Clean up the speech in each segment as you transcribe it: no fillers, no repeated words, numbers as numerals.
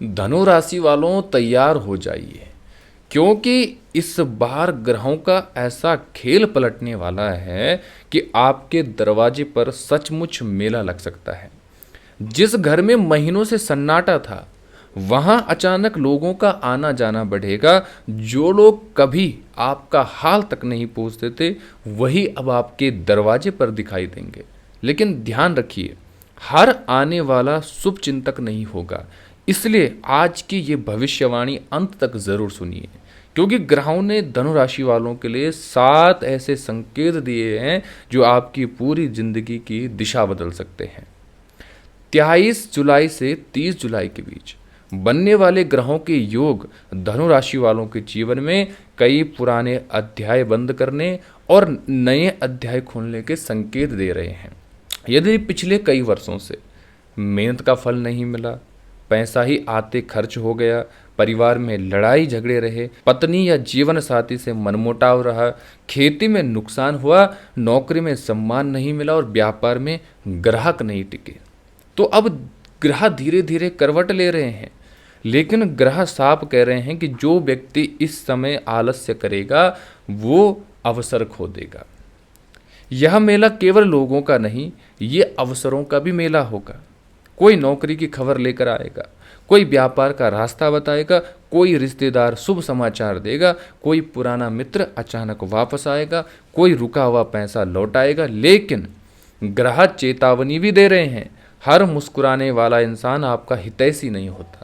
धनु राशि वालों तैयार हो जाइए, क्योंकि इस बार ग्रहों का ऐसा खेल पलटने वाला है कि आपके दरवाजे पर सचमुच मेला लग सकता है। जिस घर में महीनों से सन्नाटा था, वहां अचानक लोगों का आना जाना बढ़ेगा। जो लोग कभी आपका हाल तक नहीं पूछते थे, वही अब आपके दरवाजे पर दिखाई देंगे। लेकिन ध्यान रखिए, हर आने वाला शुभ चिंतक नहीं होगा। इसलिए आज की ये भविष्यवाणी अंत तक जरूर सुनिए, क्योंकि ग्रहों ने धनु राशि वालों के लिए 7 ऐसे संकेत दिए हैं जो आपकी पूरी जिंदगी की दिशा बदल सकते हैं। 23 जुलाई से 30 जुलाई के बीच बनने वाले ग्रहों के योग धनु राशि वालों के जीवन में कई पुराने अध्याय बंद करने और नए अध्याय खोलने के संकेत दे रहे हैं। यदि पिछले कई वर्षों से मेहनत का फल नहीं मिला, पैसा ही आते खर्च हो गया, परिवार में लड़ाई झगड़े रहे, पत्नी या जीवन साथी से मनमुटाव रहा, खेती में नुकसान हुआ, नौकरी में सम्मान नहीं मिला और व्यापार में ग्राहक नहीं टिके, तो अब ग्रह धीरे धीरे करवट ले रहे हैं। लेकिन ग्रह साफ कह रहे हैं कि जो व्यक्ति इस समय आलस्य करेगा वो अवसर खो देगा। यह मेला केवल लोगों का नहीं, ये अवसरों का भी मेला होगा। कोई नौकरी की खबर लेकर आएगा, कोई व्यापार का रास्ता बताएगा, कोई रिश्तेदार शुभ समाचार देगा, कोई पुराना मित्र अचानक वापस आएगा, कोई रुका हुआ पैसा लौटाएगा। लेकिन ग्रह चेतावनी भी दे रहे हैं, हर मुस्कुराने वाला इंसान आपका हितैषी नहीं होता।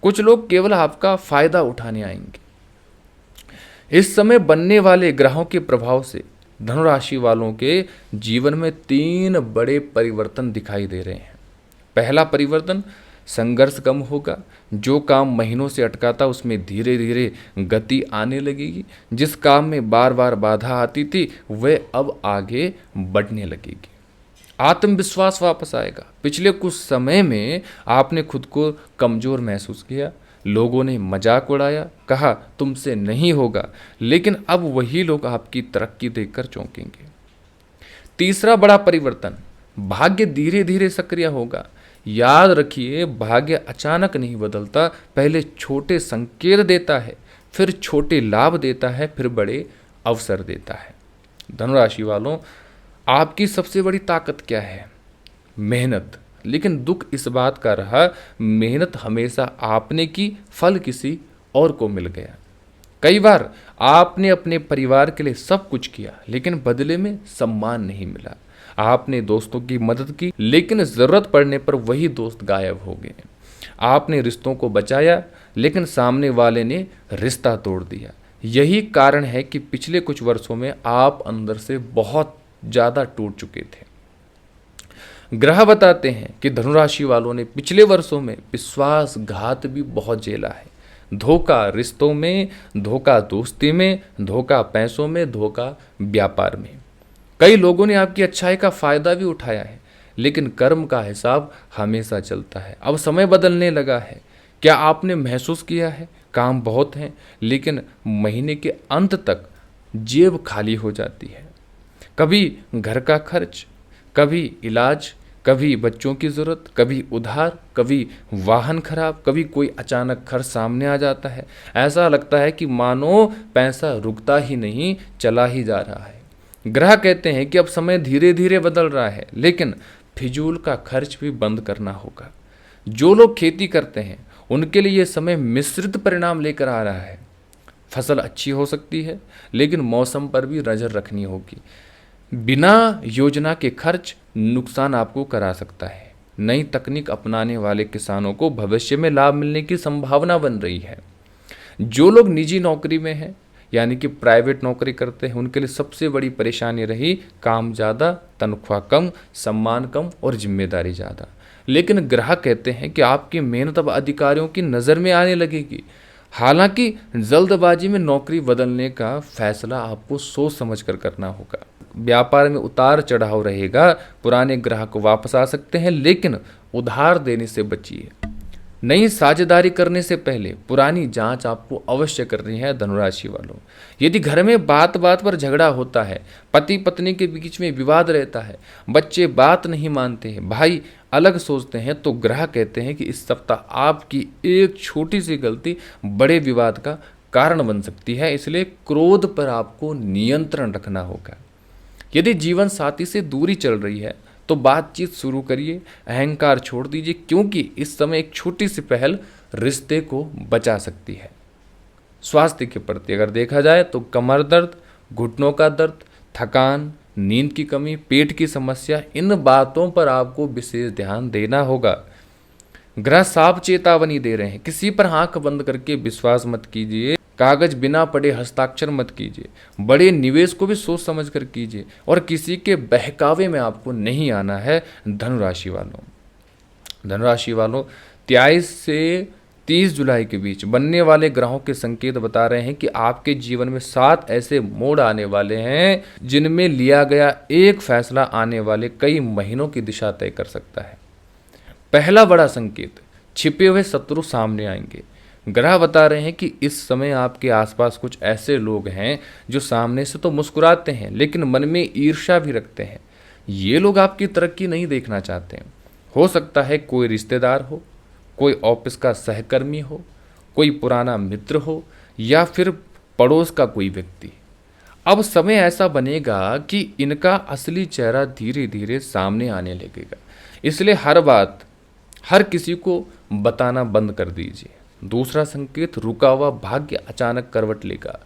कुछ लोग केवल आपका फायदा उठाने आएंगे। इस समय बनने वाले ग्रहों के प्रभाव से धनुराशि वालों के जीवन में 3 बड़े परिवर्तन दिखाई दे रहे हैं। पहला परिवर्तन, संघर्ष कम होगा। जो काम महीनों से अटका था उसमें धीरे धीरे गति आने लगेगी। जिस काम में बार बार बाधा आती थी वह अब आगे बढ़ने लगेगी। आत्मविश्वास वापस आएगा। पिछले कुछ समय में आपने खुद को कमजोर महसूस किया, लोगों ने मजाक उड़ाया, कहा तुमसे नहीं होगा, लेकिन अब वही लोग आपकी तरक्की देखकर चौंकेंगे। तीसरा बड़ा परिवर्तन, भाग्य धीरे धीरे सक्रिय होगा। याद रखिए, भाग्य अचानक नहीं बदलता, पहले छोटे संकेत देता है, फिर छोटे लाभ देता है, फिर बड़े अवसर देता है। धनुराशि वालों, आपकी सबसे बड़ी ताकत क्या है? मेहनत। लेकिन दुख इस बात का रहा, मेहनत हमेशा आपने की, फल किसी और को मिल गया। कई बार आपने अपने परिवार के लिए सब कुछ किया, लेकिन बदले में सम्मान नहीं मिला। आपने दोस्तों की मदद की, लेकिन जरूरत पड़ने पर वही दोस्त गायब हो गए। आपने रिश्तों को बचाया, लेकिन सामने वाले ने रिश्ता तोड़ दिया। यही कारण है कि पिछले कुछ वर्षों में आप अंदर से बहुत ज्यादा टूट चुके थे। ग्रह बताते हैं कि धनुराशि वालों ने पिछले वर्षों में विश्वासघात भी बहुत झेला है। धोखा रिश्तों में, धोखा दोस्ती में, धोखा पैसों में, धोखा व्यापार में। कई लोगों ने आपकी अच्छाई का फायदा भी उठाया है, लेकिन कर्म का हिसाब हमेशा चलता है। अब समय बदलने लगा है। क्या आपने महसूस किया है, काम बहुत है, लेकिन महीने के अंत तक जेब खाली हो जाती है। कभी घर का खर्च, कभी इलाज, कभी बच्चों की ज़रूरत, कभी उधार, कभी वाहन खराब, कभी कोई अचानक खर्च सामने आ जाता है। ऐसा लगता है कि मानो पैसा रुकता ही नहीं, चला ही जा रहा है। ग्रह कहते हैं कि अब समय धीरे धीरे बदल रहा है, लेकिन फिजूल का खर्च भी बंद करना होगा। जो लोग खेती करते हैं उनके लिए यह समय मिश्रित परिणाम लेकर आ रहा है। फसल अच्छी हो सकती है, लेकिन मौसम पर भी नजर रखनी होगी। बिना योजना के खर्च नुकसान आपको करा सकता है। नई तकनीक अपनाने वाले किसानों को भविष्य में लाभ मिलने की संभावना बन रही है। जो लोग निजी नौकरी में हैं, यानी कि प्राइवेट नौकरी करते हैं, उनके लिए सबसे बड़ी परेशानी रही काम ज़्यादा, तनख्वाह कम, सम्मान कम और जिम्मेदारी ज़्यादा। लेकिन ग्रह कहते हैं कि आपकी मेहनत अब अधिकारियों की नज़र में आने लगेगी। हालांकि जल्दबाजी में नौकरी बदलने का फैसला आपको सोच समझ कर करना होगा। व्यापार में उतार चढ़ाव रहेगा, पुराने ग्राहक वापस आ सकते हैं, लेकिन उधार देने से बचिए। नई साझेदारी करने से पहले पुरानी जांच आपको अवश्य करनी है। धनुराशि वालों, यदि घर में बात बात पर झगड़ा होता है, पति पत्नी के बीच में विवाद रहता है, बच्चे बात नहीं मानते हैं, भाई अलग सोचते हैं तो ग्रह कहते हैं कि इस सप्ताह आपकी एक छोटी सी गलती बड़े विवाद का कारण बन सकती है, इसलिए क्रोध पर आपको नियंत्रण रखना होगा। यदि जीवन साथी से दूरी चल रही है तो बातचीत शुरू करिए, अहंकार छोड़ दीजिए, क्योंकि इस समय एक छोटी सी पहल रिश्ते को बचा सकती है। स्वास्थ्य के प्रति अगर देखा जाए तो कमर दर्द, घुटनों का दर्द, थकान, नींद की कमी, पेट की समस्या, इन बातों पर आपको विशेष ध्यान देना होगा। ग्रह साफ चेतावनी दे रहे हैं, किसी पर आंख बंद करके विश्वास मत कीजिए, कागज बिना पढ़े हस्ताक्षर मत कीजिए, बड़े निवेश को भी सोच समझ कर कीजिए और किसी के बहकावे में आपको नहीं आना है। धनुराशि वालों 23 से 30 जुलाई के बीच बनने वाले ग्रहों के संकेत बता रहे हैं कि आपके जीवन में 7 ऐसे मोड़ आने वाले हैं जिनमें लिया गया एक फैसला आने वाले कई महीनों की दिशा तय कर सकता है। पहला बड़ा संकेत, छिपे हुए शत्रु सामने आएंगे। ग्रह बता रहे हैं कि इस समय आपके आसपास कुछ ऐसे लोग हैं जो सामने से तो मुस्कुराते हैं लेकिन मन में ईर्ष्या भी रखते हैं। ये लोग आपकी तरक्की नहीं देखना चाहते हैं। हो सकता है कोई रिश्तेदार हो, कोई ऑफिस का सहकर्मी हो, कोई पुराना मित्र हो या फिर पड़ोस का कोई व्यक्ति। अब समय ऐसा बनेगा कि इनका असली चेहरा धीरे धीरे सामने आने लगेगा, इसलिए हर किसी को बताना बंद कर दीजिए। दूसरा संकेत, रुका हुआ भाग्य अचानक करवट लेगा।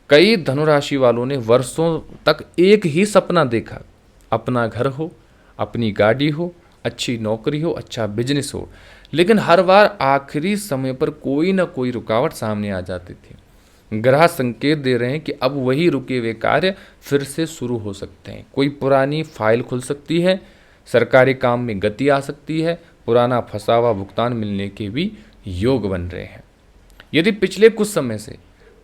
कई धनुराशि वालों ने वर्षों तक एक ही सपना देखा, अपना घर हो, अपनी गाड़ी हो, अच्छी नौकरी हो, अच्छा बिजनेस हो, लेकिन हर बार आखिरी समय पर कोई ना कोई रुकावट सामने आ जाती थी। ग्रह संकेत दे रहे हैं कि अब वही रुके हुए कार्य फिर से शुरू हो सकते हैं। कोई पुरानी फाइल खुल सकती है, सरकारी काम में गति आ सकती है, पुराना फंसा हुआ भुगतान मिलने के भी योग बन रहे हैं। यदि पिछले कुछ समय से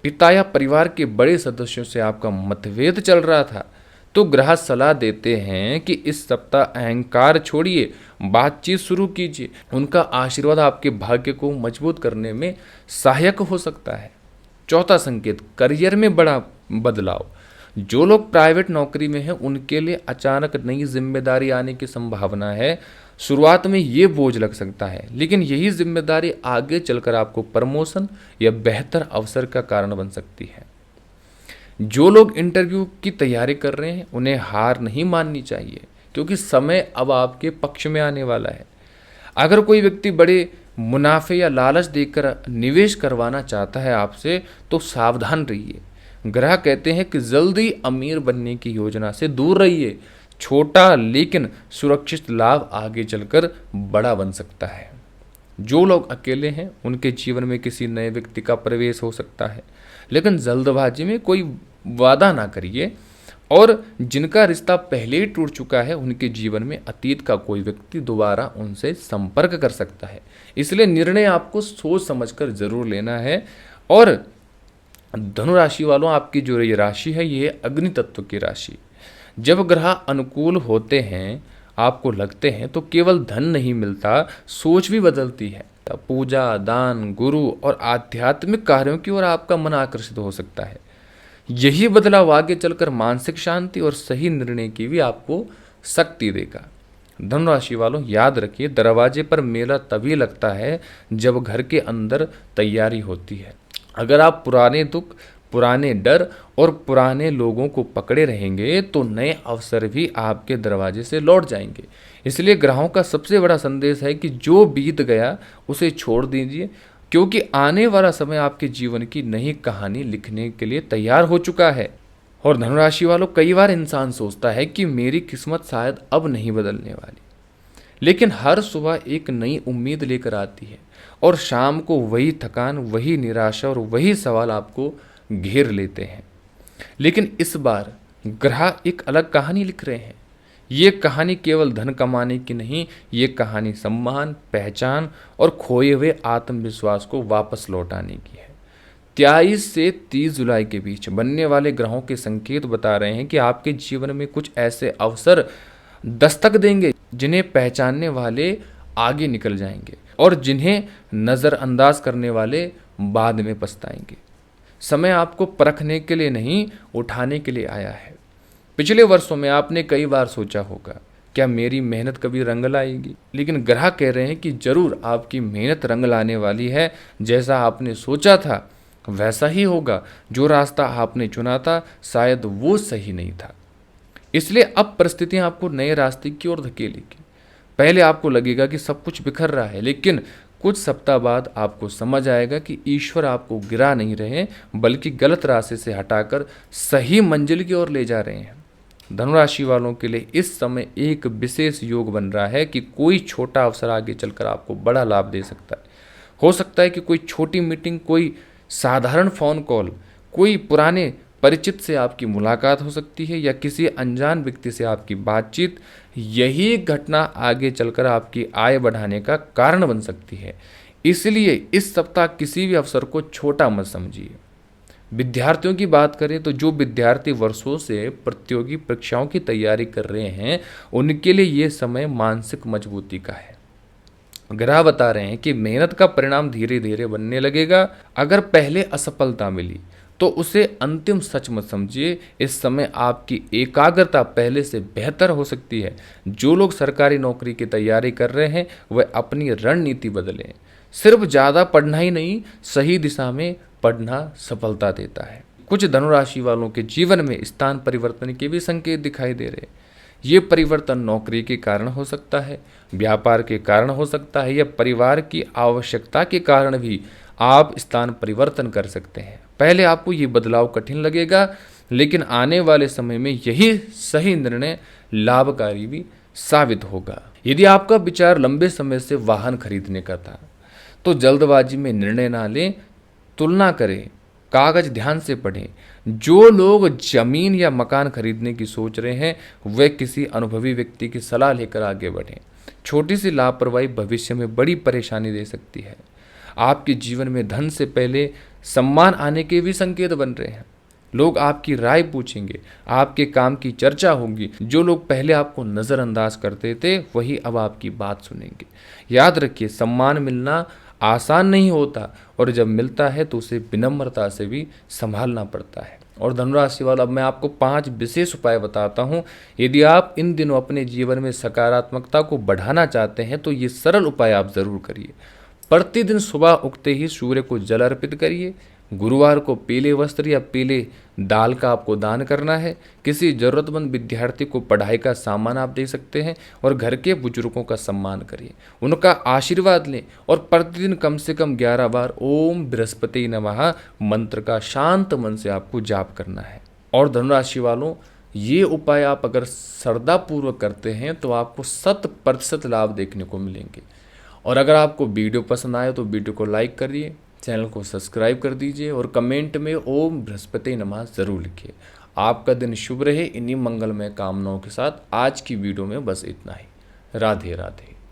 पिता या परिवार के बड़े सदस्यों से आपका मतभेद चल रहा था तो ग्रह सलाह देते हैं कि इस सप्ताह अहंकार छोड़िए, बातचीत शुरू कीजिए। उनका आशीर्वाद आपके भाग्य को मजबूत करने में सहायक हो सकता है। चौथा संकेत, करियर में बड़ा बदलाव। जो लोग प्राइवेट नौकरी में हैं उनके लिए अचानक नई जिम्मेदारी आने की संभावना है। शुरुआत में ये बोझ लग सकता है, लेकिन यही जिम्मेदारी आगे चलकर आपको प्रमोशन या बेहतर अवसर का कारण बन सकती है। जो लोग इंटरव्यू की तैयारी कर रहे हैं उन्हें हार नहीं माननी चाहिए, क्योंकि समय अब आपके पक्ष में आने वाला है। अगर कोई व्यक्ति बड़े मुनाफे या लालच देकर निवेश करवाना चाहता है आपसे तो सावधान रहिए। ग्रह कहते हैं कि जल्दी अमीर बनने की योजना से दूर रहिए। छोटा लेकिन सुरक्षित लाभ आगे चलकर बड़ा बन सकता है। जो लोग अकेले हैं उनके जीवन में किसी नए व्यक्ति का प्रवेश हो सकता है, लेकिन जल्दबाजी में कोई वादा ना करिए। और जिनका रिश्ता पहले ही टूट चुका है उनके जीवन में अतीत का कोई व्यक्ति दोबारा उनसे संपर्क कर सकता है, इसलिए निर्णय आपको सोच समझकर जरूर लेना है। और धनुराशि वालों, आपकी जो ये राशि है ये अग्नि तत्व की राशि। जब ग्रह अनुकूल होते हैं, आपको लगते हैं, तो केवल धन नहीं मिलता, सोच भी बदलती है। पूजा, दान, गुरु और आध्यात्मिक कार्यों की ओर आपका मन आकर्षित हो सकता है। यही बदलाव आगे चलकर मानसिक शांति और सही निर्णय की भी आपको शक्ति देगा। धनुराशि वालों, याद रखिए, दरवाजे पर मेला तभी लगता है जब घर के अंदर तैयारी होती है। अगर आप पुराने दुख, पुराने डर और पुराने लोगों को पकड़े रहेंगे तो नए अवसर भी आपके दरवाजे से लौट जाएंगे। इसलिए ग्रहों का सबसे बड़ा संदेश है कि जो बीत गया उसे छोड़ दीजिए, क्योंकि आने वाला समय आपके जीवन की नई कहानी लिखने के लिए तैयार हो चुका है। और धनुराशि वालों, कई बार इंसान सोचता है कि मेरी किस्मत शायद अब नहीं बदलने वाली, लेकिन हर सुबह एक नई उम्मीद लेकर आती है और शाम को वही थकान, वही निराशा और वही सवाल आपको घेर लेते हैं। लेकिन इस बार ग्रह एक अलग कहानी लिख रहे हैं। ये कहानी केवल धन कमाने की नहीं, ये कहानी सम्मान, पहचान और खोए हुए आत्मविश्वास को वापस लौटाने की है। 23 से 30 जुलाई के बीच बनने वाले ग्रहों के संकेत बता रहे हैं कि आपके जीवन में कुछ ऐसे अवसर दस्तक देंगे जिन्हें पहचानने वाले आगे निकल जाएंगे और जिन्हें नज़रअंदाज करने वाले बाद में पछताएंगे। समय आपको परखने के लिए नहीं, उठाने के लिए आया है। पिछले वर्षों में आपने कई बार सोचा होगा क्या मेरी मेहनत कभी रंग लाएगी? लेकिन ग्रह कह रहे हैं कि जरूर आपकी मेहनत रंग लाने वाली है। जैसा आपने सोचा था वैसा ही होगा। जो रास्ता आपने चुना था शायद वो सही नहीं था, इसलिए अब परिस्थितियां आपको नए रास्ते की ओर धकेलेगी। पहले आपको लगेगा कि सब कुछ बिखर रहा है, लेकिन कुछ सप्ताह बाद आपको समझ आएगा कि ईश्वर आपको गिरा नहीं रहे, बल्कि गलत रास्ते से हटाकर सही मंजिल की ओर ले जा रहे हैं। धनुराशि वालों के लिए इस समय एक विशेष योग बन रहा है कि कोई छोटा अवसर आगे चलकर आपको बड़ा लाभ दे सकता है। हो सकता है कि कोई छोटी मीटिंग, कोई साधारण फोन कॉल, कोई पुराने परिचित से आपकी मुलाकात हो सकती है, या किसी अनजान व्यक्ति से आपकी बातचीत, यही घटना आगे चलकर आपकी आय बढ़ाने का कारण बन सकती है। इसलिए इस सप्ताह किसी भी अवसर को छोटा मत समझिए। विद्यार्थियों की बात करें तो जो विद्यार्थी वर्षों से प्रतियोगी परीक्षाओं की तैयारी कर रहे हैं, उनके लिए ये समय मानसिक मजबूती का है। ग्रह बता रहे हैं कि मेहनत का परिणाम धीरे धीरे बनने लगेगा। अगर पहले असफलता मिली तो उसे अंतिम सच मत समझिए। इस समय आपकी एकाग्रता पहले से बेहतर हो सकती है। जो लोग सरकारी नौकरी की तैयारी कर रहे हैं वह अपनी रणनीति बदलें। सिर्फ ज़्यादा पढ़ना ही नहीं, सही दिशा में पढ़ना सफलता देता है। कुछ धनुराशि वालों के जीवन में स्थान परिवर्तन के भी संकेत दिखाई दे रहे हैं। ये परिवर्तन नौकरी के कारण हो सकता है, व्यापार के कारण हो सकता है, या परिवार की आवश्यकता के कारण भी आप स्थान परिवर्तन कर सकते हैं। पहले आपको ये बदलाव कठिन लगेगा, लेकिन आने वाले समय में यही सही निर्णय लाभकारी भी साबित होगा। यदि आपका विचार लंबे समय से वाहन खरीदने का था तो जल्दबाजी में निर्णय ना लें, तुलना करें, कागज ध्यान से पढ़ें। जो लोग जमीन या मकान खरीदने की सोच रहे हैं वे किसी अनुभवी व्यक्ति की सलाह लेकर आगे बढ़ें। छोटी सी लापरवाही भविष्य में बड़ी परेशानी दे सकती है। आपके जीवन में धन से पहले सम्मान आने के भी संकेत बन रहे हैं। लोग आपकी राय पूछेंगे, आपके काम की चर्चा होगी। जो लोग पहले आपको नज़रअंदाज करते थे वही अब आपकी बात सुनेंगे। याद रखिए, सम्मान मिलना आसान नहीं होता, और जब मिलता है तो उसे विनम्रता से भी संभालना पड़ता है। और धनुराशि वालों, अब मैं आपको 5 विशेष उपाय बताता हूँ। यदि आप इन दिनों अपने जीवन में सकारात्मकता को बढ़ाना चाहते हैं तो ये सरल उपाय आप जरूर करिए। प्रतिदिन सुबह उगते ही सूर्य को जल अर्पित करिए। गुरुवार को पीले वस्त्र या पीले दाल का आपको दान करना है। किसी जरूरतमंद विद्यार्थी को पढ़ाई का सामान आप दे सकते हैं। और घर के बुजुर्गों का सम्मान करिए, उनका आशीर्वाद लें। और प्रतिदिन कम से कम 11 बार ओम बृहस्पति नमः मंत्र का शांत मन से आपको जाप करना है। और धनुराशि वालों, ये उपाय आप अगर श्रद्धापूर्वक करते हैं तो आपको 100% लाभ देखने को मिलेंगे। और अगर आपको वीडियो पसंद आए तो वीडियो को लाइक करिए, चैनल को सब्सक्राइब कर दीजिए, और कमेंट में ओम बृहस्पति नमः जरूर लिखिए। आपका दिन शुभ रहे। इन्हीं मंगलमय कामनाओं के साथ आज की वीडियो में बस इतना ही। राधे राधे।